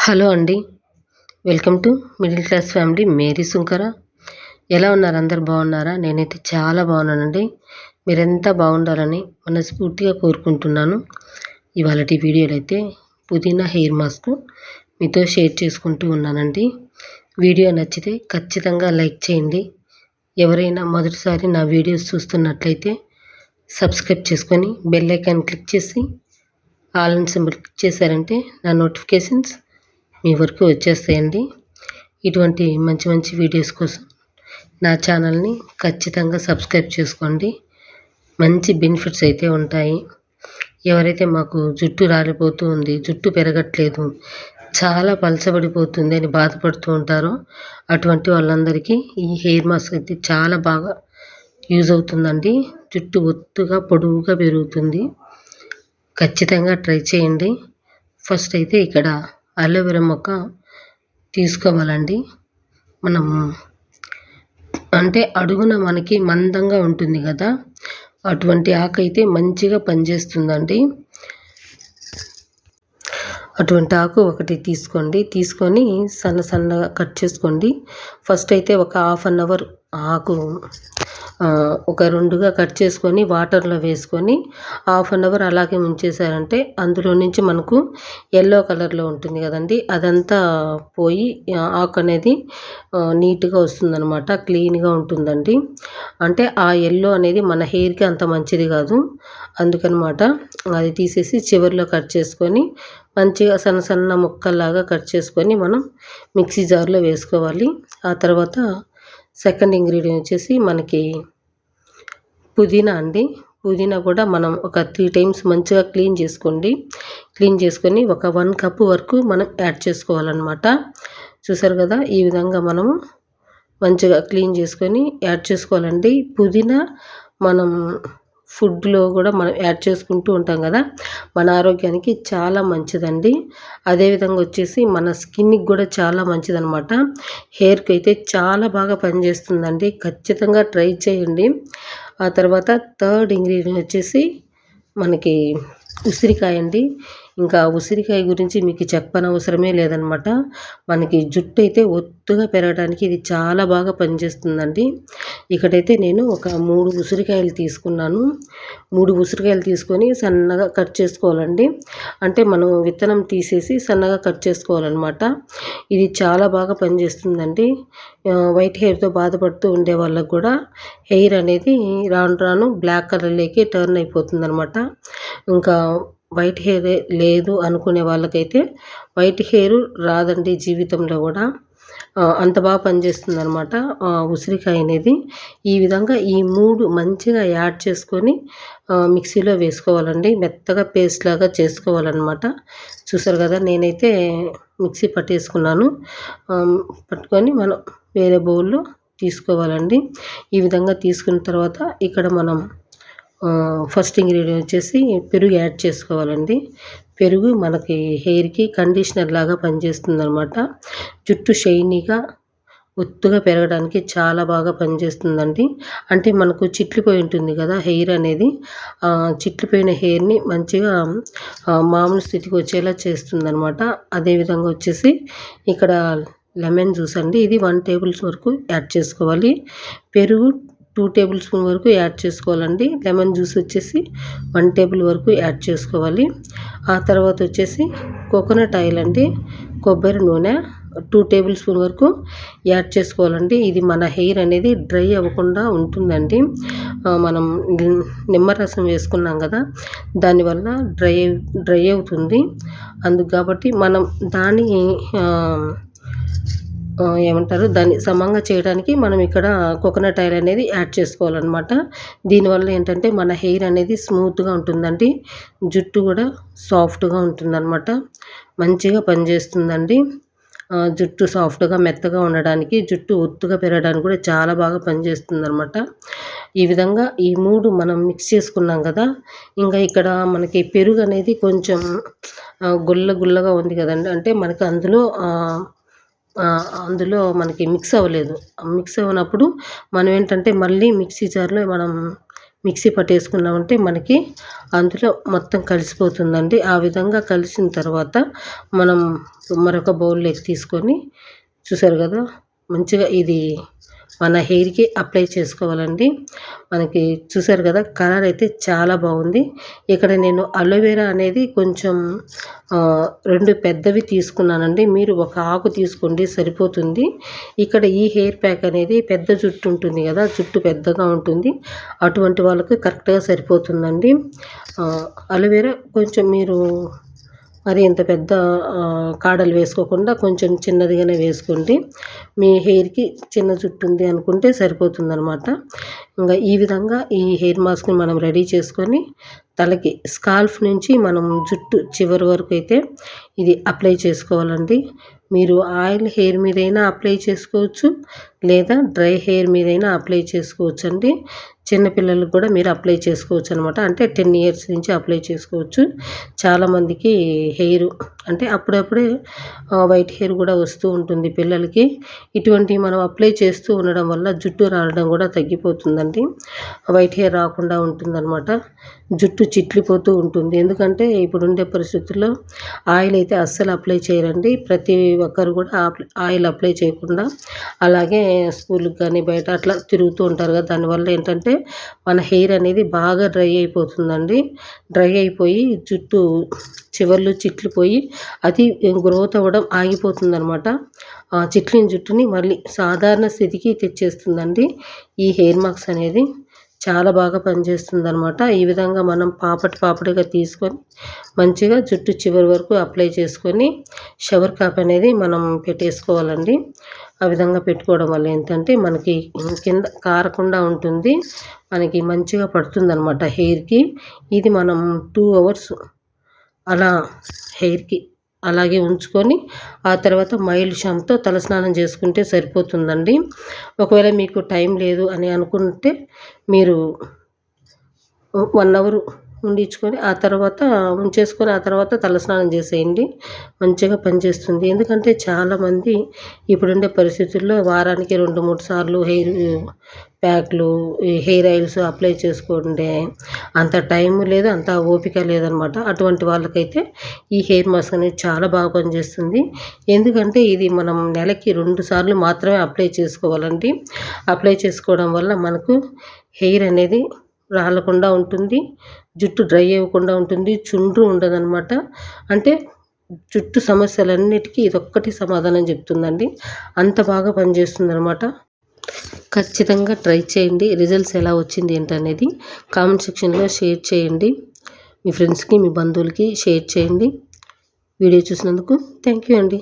Hello అండి. Welcome to middle class family Mary Sunkara. ఎలా ఉన్నారు? అందరు బాగున్నారా? నేనైతే చాలా బాగున్నానండి. మీరెంత బాగుండాలని మనస్ఫూర్తిగా కోరుకుంటున్నాను. ఇవాళటి వీడియోలో అయితే పుదీనా హెయిర్ మాస్క్ మీతో షేర్ చేసుకుంటూ ఉన్నానండి. వీడియో నచ్చితే ఖచ్చితంగా లైక్ చేయండి. ఎవరైనా మొదటిసారి నా వీడియోస్ చూస్తున్నట్లయితే సబ్స్క్రైబ్ చేసుకొని బెల్ ఐకాన్ క్లిక్ చేసి ఆల్ అండ్ సింబల్ క్లిక్ చేశారంటే నా నోటిఫికేషన్స్ మీ వరకు వచ్చేస్తాయండి. ఇటువంటి మంచి మంచి వీడియోస్ కోసం నా ఛానల్ని ఖచ్చితంగా సబ్స్క్రైబ్ చేసుకోండి. మంచి బెనిఫిట్స్ అయితే ఉంటాయి. ఎవరైతే మాకు జుట్టు రాలిపోతూ ఉంది, జుట్టు పెరగట్లేదు, చాలా పలచబడిపోతుంది అని బాధపడుతూ ఉంటారో అటువంటి వాళ్ళందరికీ ఈ హెయిర్ మాస్క్ అయితే చాలా బాగా యూజ్ అవుతుందండి. జుట్టు ఒత్తుగా పొడవుగా పెరుగుతుంది. ఖచ్చితంగా ట్రై చేయండి. ఫస్ట్ అయితే ఇక్కడ అలోవెరా మొక్క తీసుకోవాలండి. మనం అంటే అడుగున మనకి మందంగా ఉంటుంది కదా, అటువంటి ఆకు అయితే మంచిగా పనిచేస్తుందండి. అటువంటి ఆకు ఒకటి తీసుకొని సన్నగా కట్ చేసుకోండి. ఫస్ట్ అయితే ఒక హాఫ్ అన్ అవర్ ఆకు ఒక రెండుగా కట్ చేసుకొని వాటర్లో వేసుకొని హాఫ్ అన్ అవర్ అలాగే ఉంచేసారంటే అందులో నుంచి మనకు ఎల్లో కలర్లో ఉంటుంది కదండి, అదంతా పోయి ఆకు అనేది నీట్గా వస్తుందన్నమాట, క్లీన్గా ఉంటుందండి. అంటే ఆ ఎల్లో అనేది మన హెయిర్కి అంత మంచిది కాదు, అందుకనమాట. అది తీసేసి చివరిలో కట్ చేసుకొని మంచిగా సన్న ముక్కల్లాగా కట్ చేసుకొని మనం మిక్సీ జార్లో వేసుకోవాలి. ఆ తర్వాత సెకండ్ ఇంగ్రీడియంట్ వచ్చేసి మనకి పుదీనా అండి. పుదీనా కూడా మనం ఒక 3 టైమ్స్ మంచిగా క్లీన్ చేసుకొని ఒక 1 కప్ వరకు మనం యాడ్ చేసుకోవాలన్నమాట. చూసారు కదా, ఈ విధంగా మనము మంచిగా క్లీన్ చేసుకొని యాడ్ చేసుకోవాలండి. పుదీనా మనం ఫుడ్లో కూడా మనం యాడ్ చేసుకుంటూ ఉంటాం కదా, మన ఆరోగ్యానికి చాలా మంచిదండి. అదేవిధంగా వచ్చేసి మన స్కిన్కి కూడా చాలా మంచిదన్నమాట. హెయిర్కి అయితే చాలా బాగా పనిచేస్తుందండి. ఖచ్చితంగా ట్రై చేయండి. ఆ తర్వాత థర్డ్ ఇంగ్రీడియంట్ వచ్చేసి మనకి ఉసిరికాయ అండి. ఇంకా ఉసిరికాయ గురించి మీకు చెప్పనవసరమే లేదనమాట. మనకి జుట్టు అయితే ఒత్తుగా పెరగడానికి ఇది చాలా బాగా పనిచేస్తుందండి. ఇక్కడైతే నేను ఒక 3 ఉసిరికాయలు తీసుకున్నాను. 3 ఉసిరికాయలు తీసుకొని సన్నగా కట్ చేసుకోవాలండి. అంటే మనం విత్తనం తీసేసి సన్నగా కట్ చేసుకోవాలన్నమాట. ఇది చాలా బాగా పనిచేస్తుందండి. వైట్ హెయిర్తో బాధపడుతూ ఉండే వాళ్ళకు కూడా హెయిర్ అనేది రాను రాను బ్లాక్ కలర్లోకి టర్న్ అయిపోతుంది అనమాట. ఇంకా వైట్ హెయిర్ లేదు అనుకునే వాళ్ళకైతే వైట్ హెయిర్ రాదండి జీవితంలో కూడా, అంత బాగా పనిచేస్తుంది అనమాట ఉసిరికాయ అనేది. ఈ విధంగా ఈ 3 మంచిగా యాడ్ చేసుకొని మిక్సీలో వేసుకోవాలండి. మెత్తగా పేస్ట్ లాగా చేసుకోవాలన్నమాట. చూసారు కదా, నేనైతే మిక్సీ పట్టేసుకున్నాను. పట్టుకొని మనం వేరే బౌల్లో తీసుకోవాలండి. ఈ విధంగా తీసుకున్న తర్వాత ఇక్కడ మనం ఫస్ట్ ఇంగ్రీడియంట్ వచ్చేసి పెరుగు యాడ్ చేసుకోవాలండి. పెరుగు మనకి హెయిర్కి కండిషనర్ లాగా పనిచేస్తుంది అనమాట. జుట్టు షైనీగా ఒత్తుగా పెరగడానికి చాలా బాగా పనిచేస్తుందండి. అంటే మనకు చిట్లిపోయి ఉంటుంది కదా హెయిర్ అనేది, చిట్లిపోయిన హెయిర్ని మంచిగా మామూలు స్థితికి వచ్చేలా చేస్తుందనమాట. అదేవిధంగా వచ్చేసి ఇక్కడ లెమన్ జ్యూస్ అండి, ఇది 1 టేబుల్ స్పూన్ వరకు యాడ్ చేసుకోవాలి. పెరుగు 2 టేబుల్ స్పూన్ వరకు యాడ్ చేసుకోవాలండి. లెమన్ జ్యూస్ వచ్చేసి 1 టేబుల్ వరకు యాడ్ చేసుకోవాలి. ఆ తర్వాత వచ్చేసి కోకోనట్ ఆయిల్ అండి, కొబ్బరి నూనె 2 టేబుల్ స్పూన్ వరకు యాడ్ చేసుకోవాలండి. ఇది మన హెయిర్ అనేది డ్రై అవ్వకుండా ఉంటుందండి. మనం నిమ్మరసం వేసుకున్నాం కదా, దానివల్ల డ్రై అవుతుంది. అందుకు కాబట్టి మనం దాన్ని దాన్ని సమంగా చేయడానికి మనం ఇక్కడ కోకోనట్ ఆయిల్ అనేది యాడ్ చేసుకోవాలన్నమాట. దీనివల్ల ఏంటంటే మన హెయిర్ అనేది స్మూత్గా ఉంటుందండి. జుట్టు కూడా సాఫ్ట్గా ఉంటుందన్నమాట. మంచిగా పనిచేస్తుందండి. జుట్టు సాఫ్ట్గా మెత్తగా ఉండడానికి, జుట్టు ఒత్తుగా పెరగడానికి కూడా చాలా బాగా పనిచేస్తుందన్నమాట. ఈ విధంగా ఈ 3 మనం మిక్స్ చేసుకున్నాం కదా, ఇంకా ఇక్కడ మనకి పెరుగు అనేది కొంచెం గుల్లగా ఉంది కదండి, అంటే మనకి అందులో మనకి మిక్స్ అవ్వలేదు. మిక్స్ అవ్వనప్పుడు మనం ఏంటంటే మళ్ళీ మిక్సీ జార్లో మనం మిక్సీ పట్టేసుకున్నామంటే మనకి అందులో మొత్తం కలిసిపోతుందండి. ఆ విధంగా కలిసిన తర్వాత మనం మరొక బౌల్లోకి తీసుకొని చూసారు కదా, మంచిగా ఇది మన హెయిర్‌కి అప్లై చేసుకోవాలండి. మనకి చూసారు కదా, కలర్ అయితే చాలా బాగుంది. ఇక్కడ నేను అలోవెరా అనేది కొంచెం 2 పెద్దవి తీసుకున్నానండి. మీరు ఒక ఆకు తీసుకోండి సరిపోతుంది. ఇక్కడ ఈ హెయిర్ ప్యాక్ అనేది పెద్ద జుట్టు ఉంటుంది కదా, జుట్టు పెద్దగా ఉంటుంది, అటువంటి వాళ్ళకి కరెక్ట్‌గా సరిపోతుందండి. అలోవెరా కొంచెం మీరు మరి ఇంత పెద్ద కాడలు వేసుకోకుండా కొంచెం చిన్నదిగానే వేసుకోండి. మీ హెయిర్‌కి చిన్న జుట్టు ఉంది అనుకుంటే సరిపోతుందనమాట. ఇంకా ఈ విధంగా ఈ హెయిర్ మాస్క్ని మనం రెడీ చేసుకొని తలకి స్కాల్ఫ్ నుంచి మనం జుట్టు చివరి వరకు అయితే ఇది అప్లై చేసుకోవాలండి. మీరు ఆయిల్ హెయిర్ మీదైనా అప్లై చేసుకోవచ్చు, లేదా డ్రై హెయిర్ మీదైనా అప్లై చేసుకోవచ్చు అండి. చిన్నపిల్లలకు కూడా మీరు అప్లై చేసుకోవచ్చు అనమాట. అంటే 10 ఇయర్స్ నుంచి అప్లై చేసుకోవచ్చు. చాలామందికి హెయిర్ అంటే అప్పుడప్పుడే వైట్ హెయిర్ కూడా వస్తూ ఉంటుంది పిల్లలకి. ఇటువంటివి మనం అప్లై చేస్తూ ఉండడం వల్ల జుట్టు రాలడం కూడా తగ్గిపోతుందండి. వైట్ హెయిర్ రాకుండా ఉంటుందన్నమాట. జుట్టు చిట్లిపోతూ ఉంటుంది. ఎందుకంటే ఇప్పుడుండే పరిస్థితుల్లో ఆయిల్ అయితే అస్సలు అప్లై చేయరండి. ప్రతి ఒక్కరు కూడా ఆయిల్ అప్లై చేయకుండా అలాగే స్కూల్కి కానీ బయట అట్లా తిరుగుతూ ఉంటారు కదా, దానివల్ల ఏంటంటే మన హెయిర్ అనేది బాగా డ్రై అయిపోతుందండి. డ్రై అయిపోయి జుట్టు చివర్లు చిట్లిపోయి అది గ్రోత్ అవ్వడం ఆగిపోతుందనమాట. చిట్లిన జుట్టుని మళ్ళీ సాధారణ స్థితికి తెచ్చేస్తుందండి ఈ హెయిర్ మాస్క్ అనేది. చాలా బాగా పనిచేస్తుందనమాట. ఈ విధంగా మనం పాపడిగా తీసుకొని మంచిగా జుట్టు చివరి వరకు అప్లై చేసుకొని షవర్ క్యాప్ అనేది మనం పెట్టేసుకోవాలండి. ఆ విధంగా పెట్టుకోవడం వల్ల ఏంటంటే మనకి కింద కారకుండా ఉంటుంది, మనకి మంచిగా పడుతుందనమాట హెయిర్‌కి. ఇది మనం 2 అవర్స్ అలా హెయిర్‌కి అలాగే ఉంచుకొని ఆ తర్వాత మైల్డ్ షాంపుతో తలస్నానం చేసుకుంటే సరిపోతుందండి. ఒకవేళ మీకు టైం లేదు అని అనుకుంటే మీరు 1 అవర్ ఉండించుకొని ఆ తర్వాత ఉంచేసుకొని ఆ తర్వాత తలస్నానం చేసేయండి. మంచిగా పనిచేస్తుంది. ఎందుకంటే చాలామంది ఇప్పుడుండే పరిస్థితుల్లో వారానికి 2, 3 సార్లు హెయిర్ ప్యాక్లు, హెయిర్ ఆయిల్స్ అప్లై చేసుకుంటే అంత టైం లేదు, అంత ఓపిక లేదనమాట. అటువంటి వాళ్ళకైతే ఈ హెయిర్ మాస్క్ అనేది చాలా బాగా పనిచేస్తుంది. ఎందుకంటే ఇది మనం నెలకి 2 సార్లు మాత్రమే అప్లై చేసుకోవాలండి. అప్లై చేసుకోవడం వల్ల మనకు హెయిర్ అనేది రాలకుండా ఉంటుంది, జుట్టు డ్రై అవ్వకుండా ఉంటుంది, చుండ్రు ఉండదనమాట. అంటే జుట్టు సమస్యలన్నిటికీ ఇదొక్కటి సమాధానం చెప్తుందండి. అంత బాగా పనిచేస్తుందనమాట. ఖచ్చితంగా ట్రై చేయండి. రిజల్ట్స్ ఎలా వచ్చింది ఏంటనేది కామెంట్ సెక్షన్లో షేర్ చేయండి. మీ ఫ్రెండ్స్కి, మీ బంధువులకి షేర్ చేయండి. వీడియో చూసినందుకు థ్యాంక్ యూ అండి.